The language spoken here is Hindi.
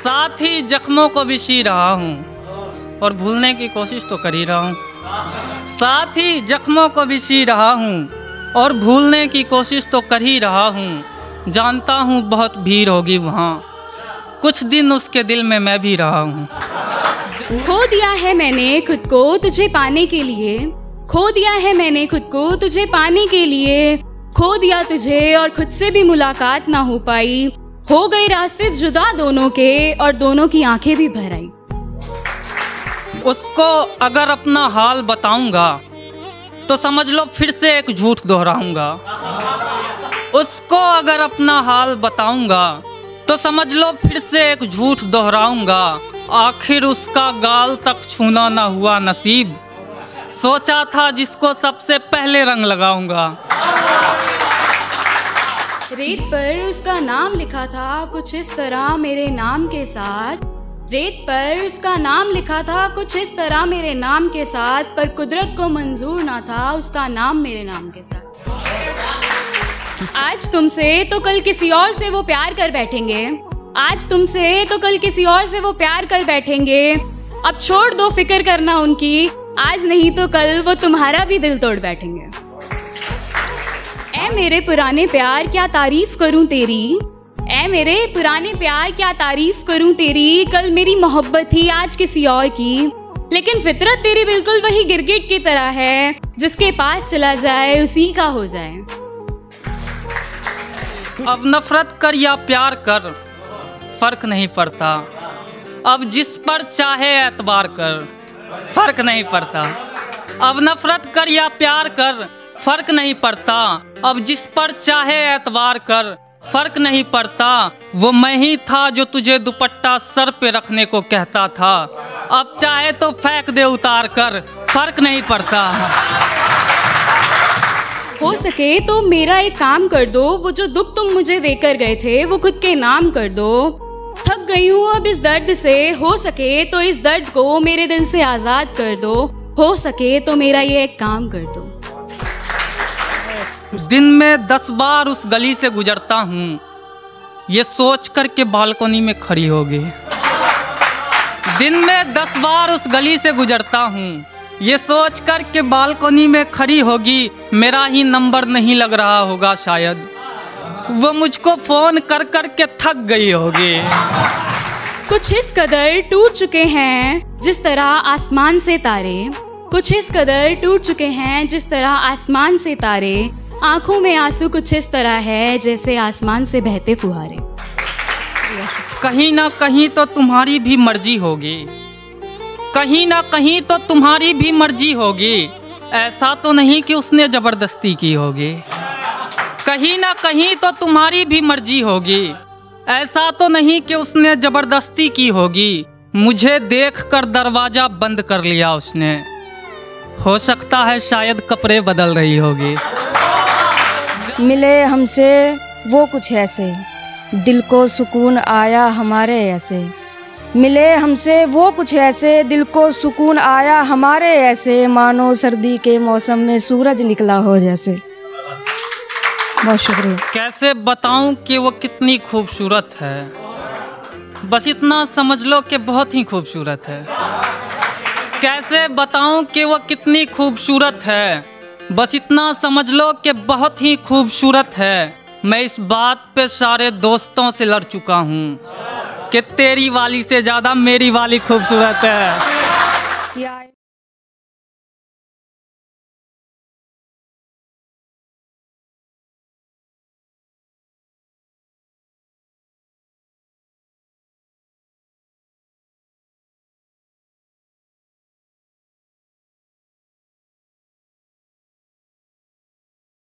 साथ ही जख्मों को भी सी रहा हूँ और भूलने की कोशिश तो कर ही रहा हूँ। साथ ही जख्मों को भी सी रहा हूँ और भूलने की कोशिश तो कर ही रहा हूँ। जानता हूँ बहुत भीड़ होगी वहाँ, कुछ दिन उसके दिल में मैं भी रहा हूँ। खो दिया है मैंने खुद को तुझे पाने के लिए, खो दिया है मैंने खुद को तुझे पाने के लिए। खो दिया तुझे और खुद से भी मुलाकात ना हो पाई, हो गए रास्ते जुदा दोनों के और दोनों की आंखें भी भर आई। उसको अगर अपना हाल बताऊंगा तो समझ लो फिर से एक झूठ दोहराऊंगा। उसको अगर अपना हाल बताऊंगा तो समझ लो फिर से एक झूठ दोहराऊंगा। आखिर उसका गाल तक छूना ना हुआ नसीब, सोचा था जिसको सबसे पहले रंग लगाऊंगा। रेत पर उसका नाम लिखा था कुछ इस तरह मेरे नाम के साथ, रेत पर उसका नाम लिखा था कुछ इस तरह मेरे नाम के साथ, पर कुदरत को मंजूर ना था उसका नाम मेरे नाम के साथ। आज तुमसे तो कल किसी और से वो प्यार कर बैठेंगे, आज तुमसे तो कल किसी और से वो प्यार कर बैठेंगे। अब छोड़ दो फिक्र करना उनकी, आज नहीं तो कल वो तुम्हारा भी दिल तोड़ बैठेंगे। ऐ मेरे पुराने प्यार क्या तारीफ करूं तेरी, ऐ मेरे पुराने प्यार क्या तारीफ करूं तेरी। कल मेरी मोहब्बत थी आज किसी और की, लेकिन फितरत तेरी बिल्कुल वही गिरगिट की तरह है, जिसके पास चला जाए उसी का हो जाए। अब नफरत कर या प्यार कर फर्क नहीं पड़ता, अब जिस पर चाहे एतबार कर फर्क नहीं पड़ता। अब नफरत कर या प्यार कर फर्क नहीं पड़ता, अब जिस पर चाहे एतबार कर फर्क नहीं पड़ता। वो मैं ही था जो तुझे दुपट्टा सर पे रखने को कहता था, अब चाहे तो फेंक दे उतार कर फर्क नहीं पड़ता। हो सके तो मेरा एक काम कर दो, वो जो दुख तुम मुझे देकर गए थे वो खुद के नाम कर दो। थक गई हूँ अब इस दर्द से, हो सके तो इस दर्द को मेरे दिल से आज़ाद कर दो, हो सके तो मेरा ये एक काम कर दो। दिन में 10 बार उस गली से गुजरता हूँ, ये सोच कर के बालकोनी में खड़ी होगी। दिन में 10 बार उस गली से गुजरता हूँ, ये सोच कर के बालकोनी में खड़ी होगी। मेरा ही नंबर नहीं लग रहा होगा शायद, वो मुझको फोन कर कर के थक गई होगी। कुछ इस कदर टूट चुके हैं जिस तरह आसमान से तारे, कुछ इस कदर टूट चुके हैं जिस तरह आसमान से तारे। आंखों में आंसू कुछ इस तरह है जैसे आसमान से बहते फुहारे। कहीं ना कहीं तो तुम्हारी भी मर्जी होगी, कहीं ना कहीं तो तुम्हारी भी मर्जी होगी, ऐसा तो नहीं कि उसने जबरदस्ती की होगी। कहीं ना कहीं तो तुम्हारी भी मर्जी होगी, ऐसा तो नहीं कि उसने जबरदस्ती की होगी। मुझे देखकर दरवाजा बंद कर लिया उसने, हो सकता है शायद कपड़े बदल रही होगी। मिले हमसे वो कुछ ऐसे, दिल को सुकून आया हमारे ऐसे। मिले हमसे वो कुछ ऐसे, दिल को सुकून आया हमारे ऐसे। मानो सर्दी के मौसम में सूरज निकला हो जैसे। बहुत शुक्रिया। कैसे बताऊं कि वो कितनी खूबसूरत है, बस इतना समझ लो कि बहुत ही खूबसूरत है। कैसे बताऊं कि वो कितनी खूबसूरत है, बस इतना समझ लो कि बहुत ही खूबसूरत है। मैं इस बात पे सारे दोस्तों से लड़ चुका हूँ कि तेरी वाली से ज़्यादा मेरी वाली खूबसूरत है।